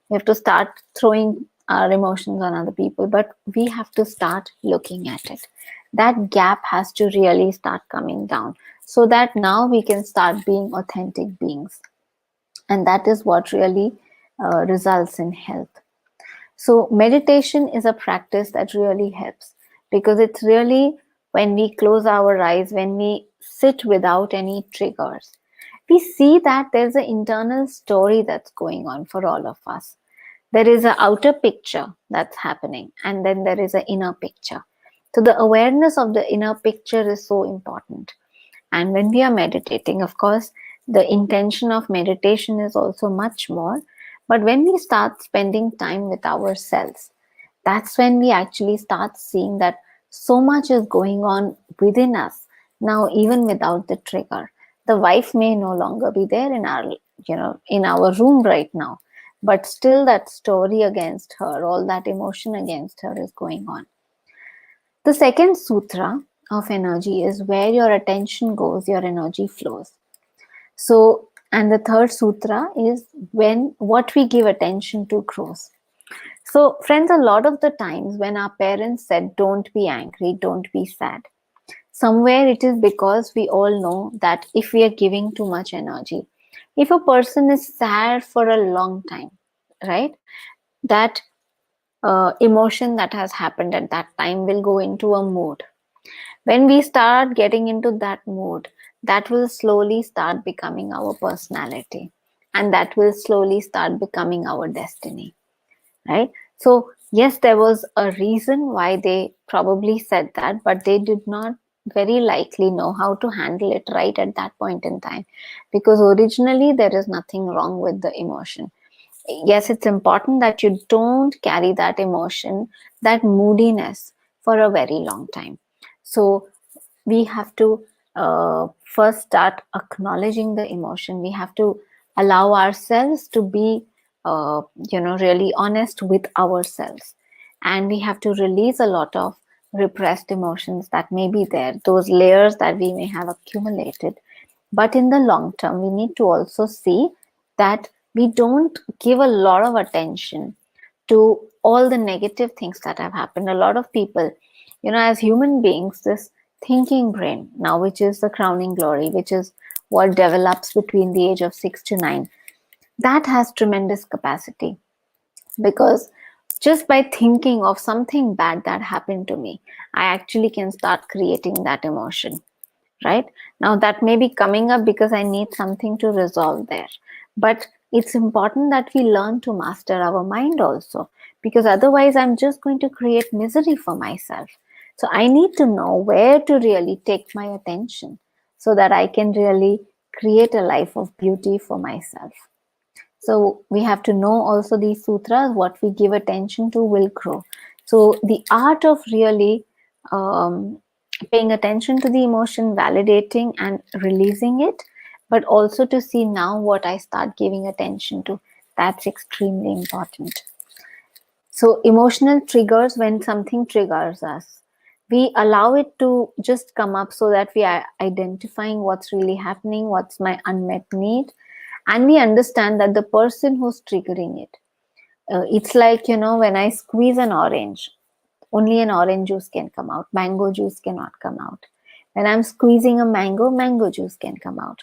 we have to start throwing our emotions on other people, but we have to start looking at it. That gap has to really start coming down, so that now we can start being authentic beings. And that is what really results in health. So meditation is a practice that really helps, because it's really when we close our eyes, when we sit without any triggers, we see that there's an internal story that's going on for all of us. There is an outer picture that's happening, and then there is an inner picture. So the awareness of the inner picture is so important. And when we are meditating, of course, the intention of meditation is also much more. But when we start spending time with ourselves, that's when we actually start seeing that so much is going on within us now, even without the trigger. The wife may no longer be there in our, in our room right now, but still that story against her, all that emotion against her is going on. The second sutra of energy is where your attention goes, your energy flows. So, and the third sutra is when what we give attention to grows. So, friends, a lot of the times when our parents said, don't be angry, don't be sad, somewhere it is because we all know that if we are giving too much energy, if a person is sad for a long time, right, that emotion that has happened at that time will go into a mood. When we start getting into that mood, that will slowly start becoming our personality, and that will slowly start becoming our destiny, right? So yes, there was a reason why they probably said that, but they did not very likely know how to handle it right at that point in time, because originally there is nothing wrong with the emotion. Yes, it's important that you don't carry that emotion, that moodiness, for a very long time. So we have to first start acknowledging the emotion. We have to allow ourselves to be really honest with ourselves, and we have to release a lot of repressed emotions that may be there, those layers that we may have accumulated. But in the long term, we need to also see that we don't give a lot of attention to all the negative things that have happened. A lot of people, as human beings, this thinking brain now, which is the crowning glory, which is what develops between the age of 6 to 9, that has tremendous capacity, because just by thinking of something bad that happened to me, I actually can start creating that emotion. Right now, that may be coming up because I need something to resolve there. But it's important that we learn to master our mind also, because otherwise I'm just going to create misery for myself. So I need to know where to really take my attention, so that I can really create a life of beauty for myself. So we have to know also these sutras, what we give attention to will grow. So the art of really paying attention to the emotion, validating and releasing it, but also to see now what I start giving attention to, that's extremely important. So emotional triggers, when something triggers us, we allow it to just come up, so that we are identifying what's really happening, what's my unmet need, and we understand that the person who's triggering it, it's like, when I squeeze an orange, only an orange juice can come out, mango juice cannot come out. When I'm squeezing a mango juice can come out.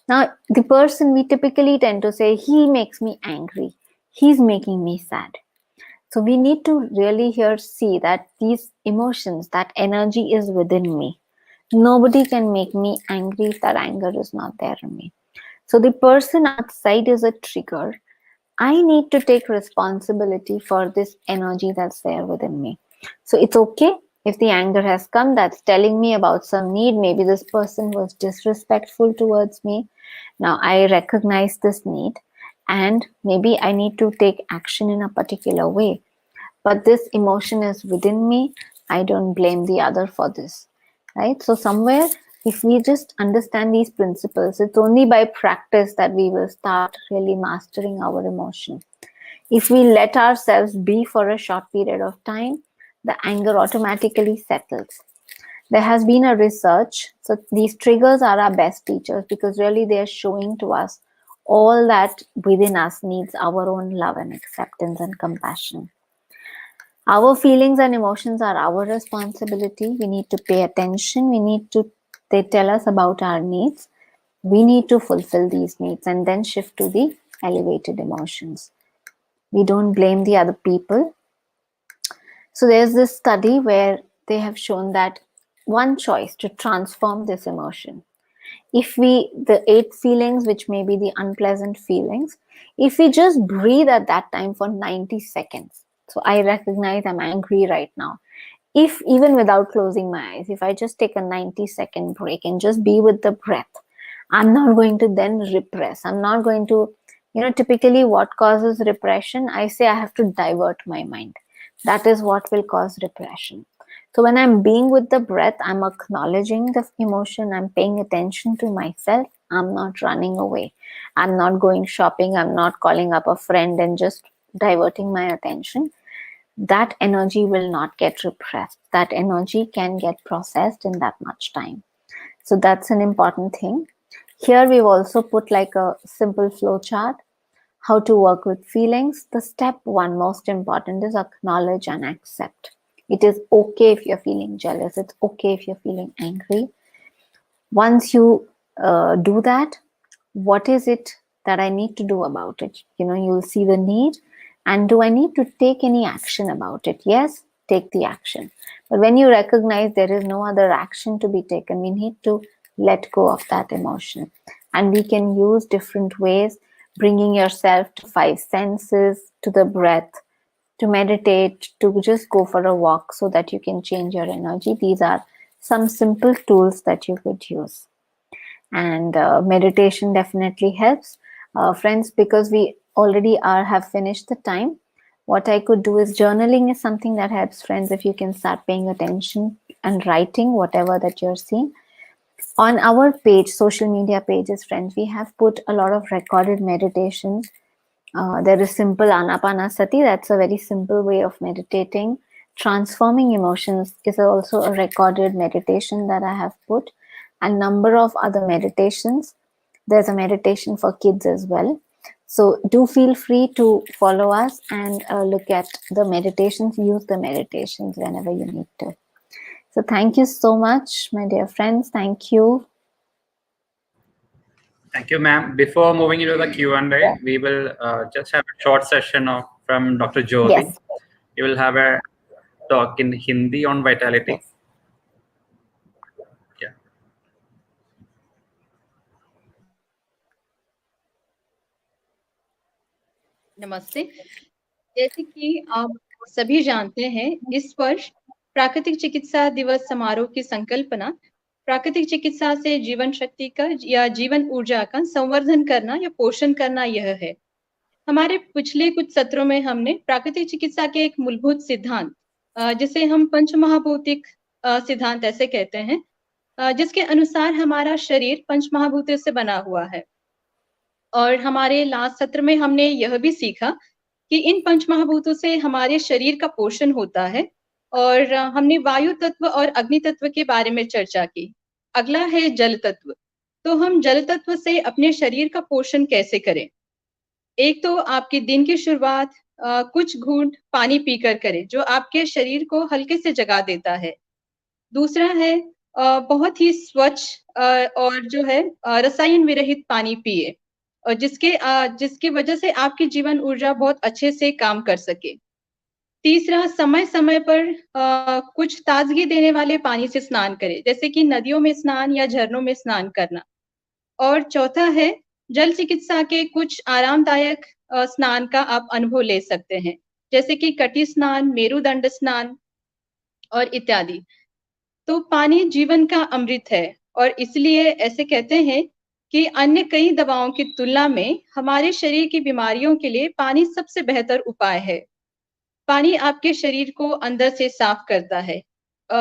Now the person, we typically tend to say, he makes me angry, he's making me sad. So we need to really here see that these emotions, that energy is within me. Nobody can make me angry if that anger is not there in me. So the person outside is a trigger, I need to take responsibility for this energy that's there within me. So it's okay if the anger has come, that's telling me about some need. Maybe this person was disrespectful towards me. Now I recognize this need, and maybe I need to take action in a particular way. But this emotion is within me. I don't blame the other for this, right? So somewhere, if we just understand these principles, it's only by practice that we will start really mastering our emotion. If we let ourselves be for a short period of time, the anger automatically settles. There has been a research, so these triggers are our best teachers, because really they are showing to us all that within us needs our own love and acceptance and compassion. Our feelings and emotions are our responsibility. We need to pay attention. They tell us about our needs. We need to fulfill these needs and then shift to the elevated emotions. We don't blame the other people. So there's this study where they have shown that one choice to transform this emotion. If the 8 feelings, which may be the unpleasant feelings, if we just breathe at that time for 90 seconds. So I recognize I'm angry right now. If even without closing my eyes, if I just take a 90-second break and just be with the breath, I'm not going to then repress. I'm not going to, typically what causes repression, I say I have to divert my mind. That is what will cause repression. So when I'm being with the breath, I'm acknowledging the emotion, I'm paying attention to myself, I'm not running away, I'm not going shopping, I'm not calling up a friend and just diverting my attention. That energy will not get repressed. That energy can get processed in that much time. So that's an important thing. Here we've also put like a simple flow chart, how to work with feelings. The step 1, most important, is acknowledge and accept. It is okay if you're feeling jealous. It's okay if you're feeling angry. Once you do that, what is it that I need to do about it? You'll see the need, and do I need to take any action about it? Yes, take the action. But when you recognize there is no other action to be taken, we need to let go of that emotion. And we can use different ways, bringing yourself to 5 senses, to the breath, to meditate, to just go for a walk so that you can change your energy. These are some simple tools that you could use. And meditation definitely helps. Friends, because we already have finished the time, what I could do is journaling is something that helps, friends. If you can start paying attention and writing whatever that you're seeing. On our page, social media pages, friends, we have put a lot of recorded meditations. There is simple Anapanasati. That's a very simple way of meditating. Transforming emotions is also a recorded meditation that I have put. A number of other meditations. There's a meditation for kids as well. So do feel free to follow us and look at the meditations, use the meditations whenever you need to. So thank you so much, my dear friends. Thank you. Thank you, ma'am. Before moving into the Q&A, we will just have a short session from Dr. Jyoti. Yes. You will have a talk in Hindi on vitality. Yes. Yeah. नमस्ते। जैसे कि आप सभी जानते हैं, इस वर्ष प्राकृतिक चिकित्सा दिवस समारोह की संकल्पना प्राकृतिक चिकित्सा से जीवन शक्ति का या जीवन ऊर्जा का संवर्धन करना या पोषण करना यह है। हमारे पिछले कुछ सत्रों में हमने प्राकृतिक चिकित्सा के एक मूलभूत सिद्धांत, जिसे हम पंचमहाभौतिक सिद्धांत ऐसे कहते हैं, जिसके अनुसार हमारा शरीर पंचमहाभूतों से बना हुआ है। और हमारे लास्ट सत्र में हमने यह भी सीखा कि इन पंचमहाभूतों से हमारे शरीर का पोषण होता है, और हमने वायु तत्व और अग्नि तत्व के बारे में चर्चा की। अगला है जल तत्व। तो हम जल तत्व से अपने शरीर का पोषण कैसे करें? एक तो आपके दिन की शुरुआत कुछ घूंट पानी पीकर करें, जो आपके शरीर को हल्के से जगा देता है। दूसरा है बहुत ही स्वच्छ और जो है रसायन विरहित पानी पिए, और जिसकी वजह से आपकी जीवन ऊर्जा बहुत अच्छे से काम कर सके। तीसरा, समय-समय पर कुछ ताजगी देने वाले पानी से स्नान करें, जैसे कि नदियों में स्नान या झरनों में स्नान करना। और चौथा है, जल चिकित्सा के कुछ आरामदायक स्नान का आप अनुभव ले सकते हैं, जैसे कि कटी स्नान, मेरुदंड स्नान और इत्यादि। तो पानी जीवन का अमृत है और इसलिए ऐसे कहते हैं कि अन्य कई दवाओं की तुलना में हमारे शरीर की बीमारियों के लिए पानी सबसे बेहतर उपाय है। पानी आपके शरीर को अंदर से साफ करता है,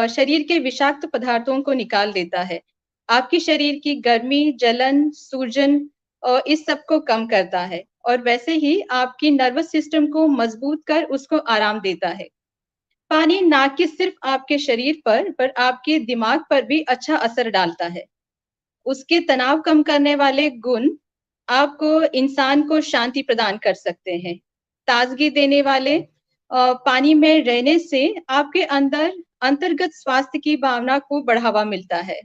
शरीर के विषाक्त पदार्थों को निकाल देता है, आपके शरीर की गर्मी, जलन, सूजन इस सब को कम करता है और वैसे ही आपकी नर्वस सिस्टम को मजबूत कर उसको आराम देता है। पानी ना कि सिर्फ आपके शरीर पर आपके दिमाग पर भी अच्छा असर डालता है। उसके तनाव कम करने वाले गुण आपको इंसान को शांति प्रदान कर सकते हैं। ताजगी देने वाले पानी में रहने से आपके अंदर अंतर्गत स्वास्थ्य की भावना को बढ़ावा मिलता है।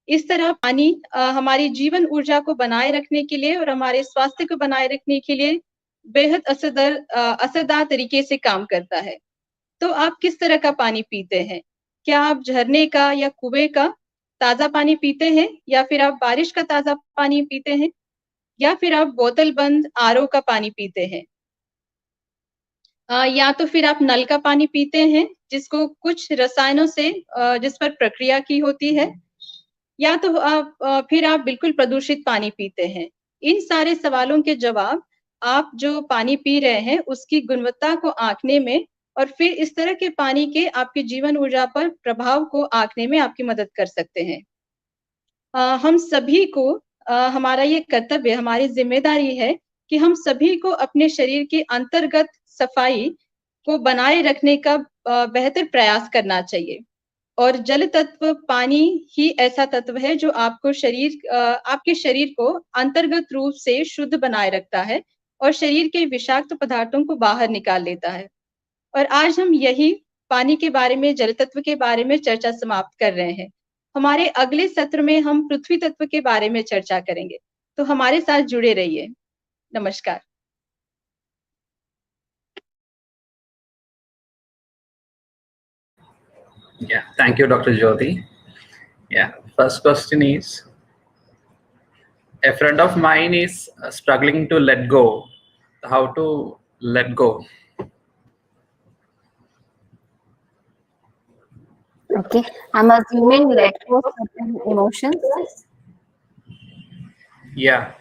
इस तरह पानी हमारी जीवन ऊर्जा को बनाए रखने के लिए और हमारे स्वास्थ्य को बनाए रखने के लिए बेहद असरदार तरीके से काम करता है। तो आप किस तरह का पानी पीते हैं? क्या आप झरने का या कुएं का ताजा पानी पीते हैं या फिर आप बारिश का ताजा पानी पीते हैं या फिर आप बोतल बंद आरओ का पानी पीते हैं? या तो फिर आप नल का पानी पीते हैं जिसको कुछ रसायनों से जिस पर प्रक्रिया की होती है या तो फिर आप बिल्कुल प्रदूषित पानी पीते हैं। इन सारे सवालों के जवाब आप जो पानी पी रहे हैं उसकी गुणवत्ता को आंकने में और फिर इस तरह के पानी के आपकी जीवन ऊर्जा पर प्रभाव को आंकने में आपकी मदद कर सकते हैं। हम सभी को हमारा ये कर्तव्य, हमारी जिम्मेदारी है कि हम सभी को अपने शरीर की अंतर्गत सफाई को बनाए रखने का बेहतर प्रयास करना चाहिए। और जल तत्व पानी ही ऐसा तत्व है जो आपके शरीर को अंतर्गत रूप से शुद्ध बनाए रखता है और शरीर के विषाक्त पदार्थों को बाहर निकाल लेता है। और आज हम यही पानी के बारे में, जल तत्व के बारे में चर्चा समाप्त कर रहे हैं। हमारे अगले सत्र में हम पृथ्वी तत्व के बारे में चर्चा करेंगे। तो हमारे साथ जुड़े रहिए। नमस्कार। Yeah, thank you, Dr. Jyoti. Yeah, first question is, a friend of mine is struggling to let go. How to let go? Okay, I'm assuming let go of certain emotions. Yeah.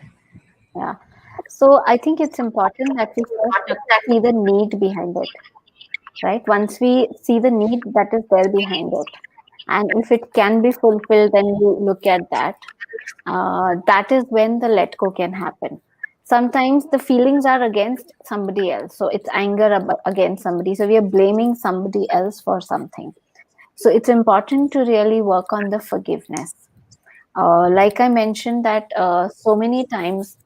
Yeah. So I think it's important that we first see the need behind it, right? Once we see the need that is there behind it, and if it can be fulfilled, then you look at that. That is when the let go can happen. Sometimes the feelings are against somebody else. So it's anger against somebody. So we are blaming somebody else for something. So it's important to really work on the forgiveness. Like I mentioned that so many times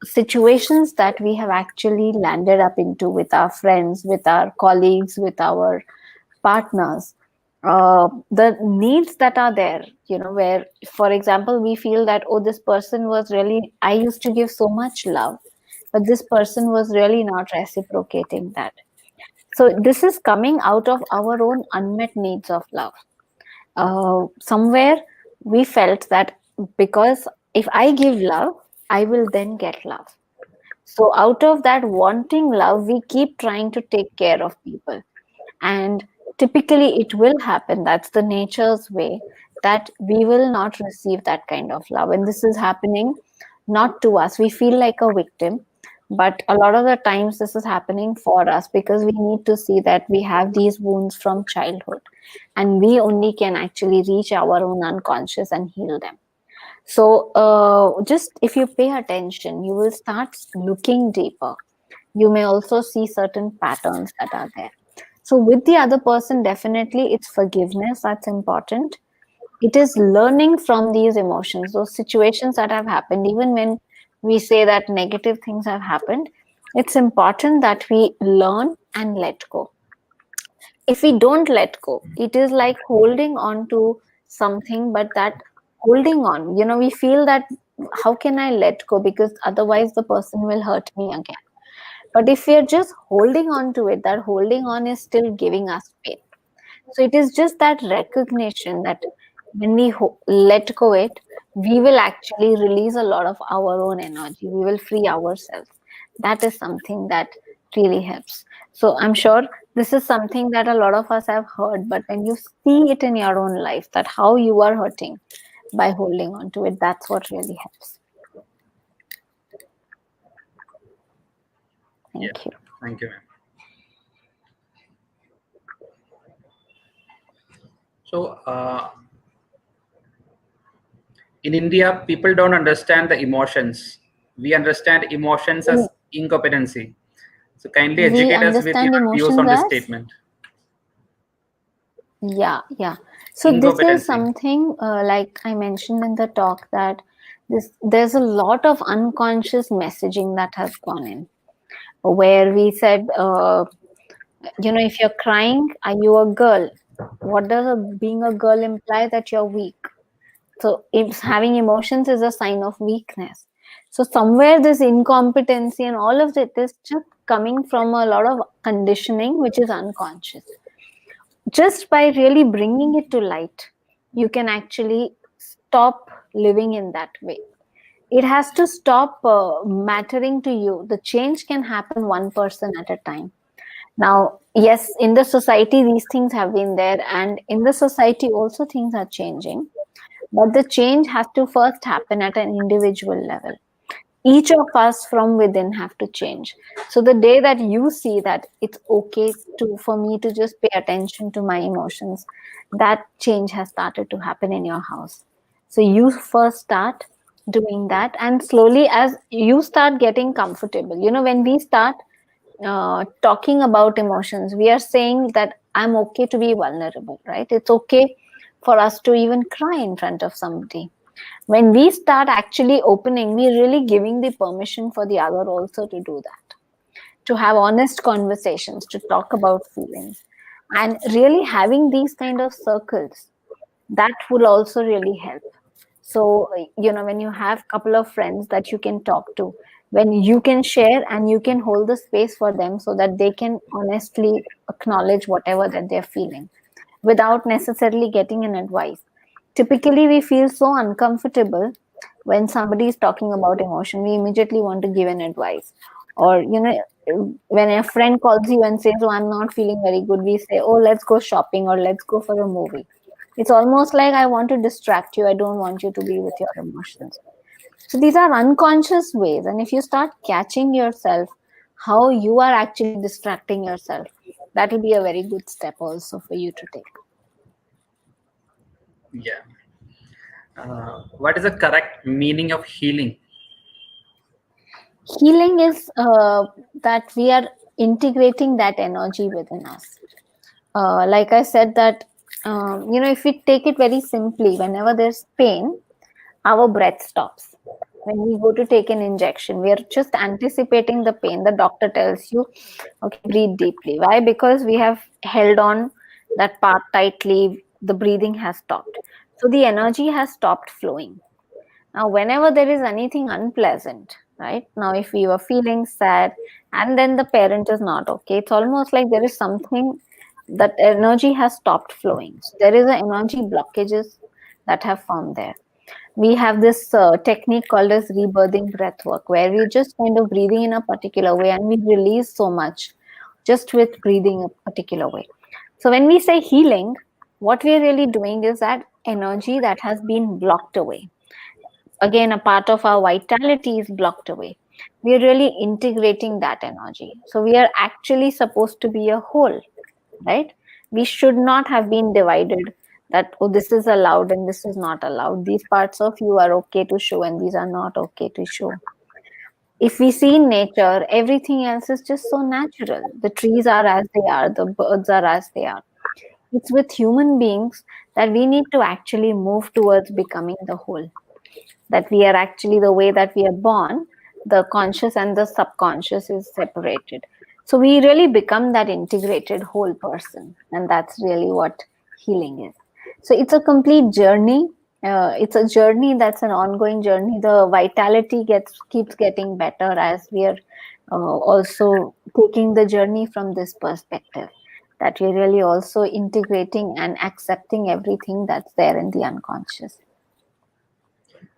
situations that we have actually landed up into with our friends, with our colleagues, with our partners, the needs that are there, where, for example, we feel that, oh, this person was really, I used to give so much love, but this person was really not reciprocating that. So this is coming out of our own unmet needs of love. Somewhere we felt that because if I give love, I will then get love. So out of that wanting love, we keep trying to take care of people. And typically it will happen, that's the nature's way, that we will not receive that kind of love. And this is happening not to us. We feel like a victim, but a lot of the times this is happening for us because we need to see that we have these wounds from childhood and we only can actually reach our own unconscious and heal them. So just if you pay attention, you will start looking deeper. You may also see certain patterns that are there. So with the other person, definitely it's forgiveness that's important. It is learning from these emotions, those situations that have happened. Even when we say that negative things have happened, it's important that we learn and let go. If we don't let go, it is like holding on to something, but that holding on, we feel that how can I let go, because otherwise the person will hurt me again. But if we are just holding on to it, that holding on is still giving us pain. So it is just that recognition that when we let go it, we will actually release a lot of our own energy. We will free ourselves. That is something that really helps. So I'm sure this is something that a lot of us have heard, but when you see it in your own life, that how you are hurting by holding on to it, that's what really helps. Yeah. Thank you. Thank you, ma'am. So, in India, people don't understand the emotions. We understand emotions as incompetency. So, kindly We educate us with your understand views emotions on this as, statement. yeah. So this is Incompetency. something like I mentioned in the talk, that there's a lot of unconscious messaging that has gone in, where we said, if you're crying, are you a girl? What does being a girl imply? That you're weak. So if having emotions is a sign of weakness. So somewhere this incompetency and all of it is just coming from a lot of conditioning which is unconscious. Just by really bringing it to light, you can actually stop living in that way. It has to stop mattering to you. The change can happen one person at a time. Now, yes, in the society, these things have been there, and in the society also things are changing. But the change has to first happen at an individual level. Each of us from within have to change. So the day that you see that it's okay to for me to just pay attention to my emotions, that change has started to happen in your house. So you first start doing that, and slowly as you start getting comfortable, when we start talking about emotions, we are saying that I'm okay to be vulnerable, right? It's okay for us to even cry in front of somebody. When we start actually opening, we're really giving the permission for the other also to do that, to have honest conversations, to talk about feelings, and really having these kind of circles, that will also really help. So when you have a couple of friends that you can talk to, when you can share and you can hold the space for them so that they can honestly acknowledge whatever that they're feeling without necessarily getting an advice. Typically we feel so uncomfortable when somebody is talking about emotion, we immediately want to give an advice. Or when a friend calls you and says, oh, I'm not feeling very good, we say, oh, let's go shopping or let's go for a movie. It's almost like I want to distract you, I don't want you to be with your emotions. So these are unconscious ways, and if you start catching yourself how you are actually distracting yourself, that will be a very good step also for you to take. Yeah. What is the correct meaning of healing? Healing is that we are integrating that energy within us. Like I said, that if we take it very simply, whenever there's pain, our breath stops. When we go to take an injection, we are just anticipating the pain. The doctor tells you, okay, breathe deeply. Why? Because we have held on that part tightly, the breathing has stopped. So the energy has stopped flowing. Now, whenever there is anything unpleasant, right? Now, if we were feeling sad and then the parent is not okay, it's almost like there is something that energy has stopped flowing. So there is an energy blockages that have formed there. We have this technique called as rebirthing breath work, where we just kind of breathing in a particular way and we release so much just with breathing a particular way. So when we say healing, what we're really doing is that energy that has been blocked away, again a part of our vitality is blocked away, we are really integrating that energy. So we are actually supposed to be a whole, right? We should not have been divided, that oh, this is allowed and this is not allowed, these parts of you are okay to show and these are not okay to show. If we see in nature, everything else is just so natural. The trees are as they are, the birds are as they are. It's with human beings that we need to actually move towards becoming the whole, that we are actually, the way that we are born, the conscious and the subconscious is separated. So we really become that integrated whole person, and that's really what healing is. So it's a complete journey. It's a journey that's an ongoing journey. The vitality keeps getting better as we are also taking the journey from this perspective, that we're really also integrating and accepting everything that's there in the unconscious.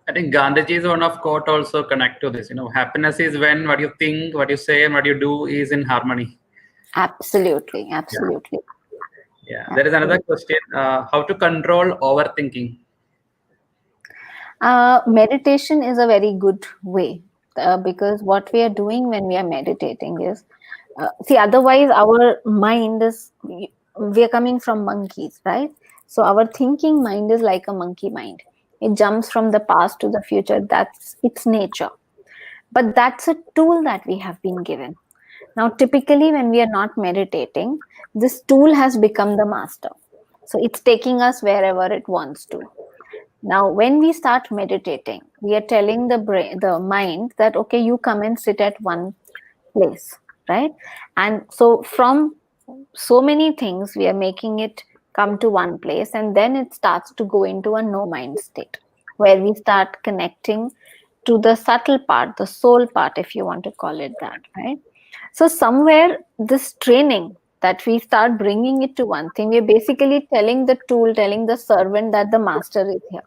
I think Gandhiji's one of quote also connect to this. Happiness is when what you think, what you say, and what you do is in harmony. Absolutely, Yeah. absolutely. Yeah. There is another question. How to control overthinking? Meditation is a very good way, because what we are doing when we are meditating is, see, otherwise our mind is, we are coming from monkeys, right? So our thinking mind is like a monkey mind. It jumps from the past to the future. That's its nature. But that's a tool that we have been given. Now, typically, when we are not meditating, this tool has become the master. So it's taking us wherever it wants to. Now, when we start meditating, we are telling the brain, the mind, that okay, you come and sit at one place, right? And so from so many things, we are making it come to one place, and then it starts to go into a no mind state, where we start connecting to the subtle part, the soul part, if you want to call it that, right? So somewhere this training, that we start bringing it to one thing, we're basically telling the tool, telling the servant that the master is here.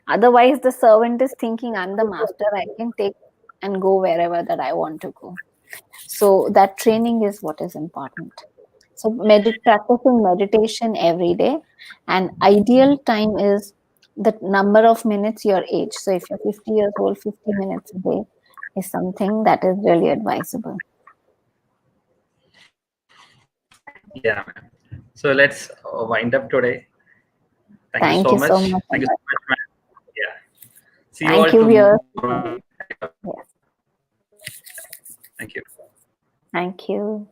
Otherwise, the servant is thinking, I'm the master, I can take and go wherever that I want to go. So that training is what is important. So practicing meditation every day, and ideal time is the number of minutes your age. So if you're 50 years old, 50 minutes a day is something that is really advisable. Yeah, ma'am. So let's wind up today. Thank you Thank so you so much. much. Thank you so much, ma'am. Yeah. See you all Thank you, viewers. tomorrow. Yes. Thank you. Thank you.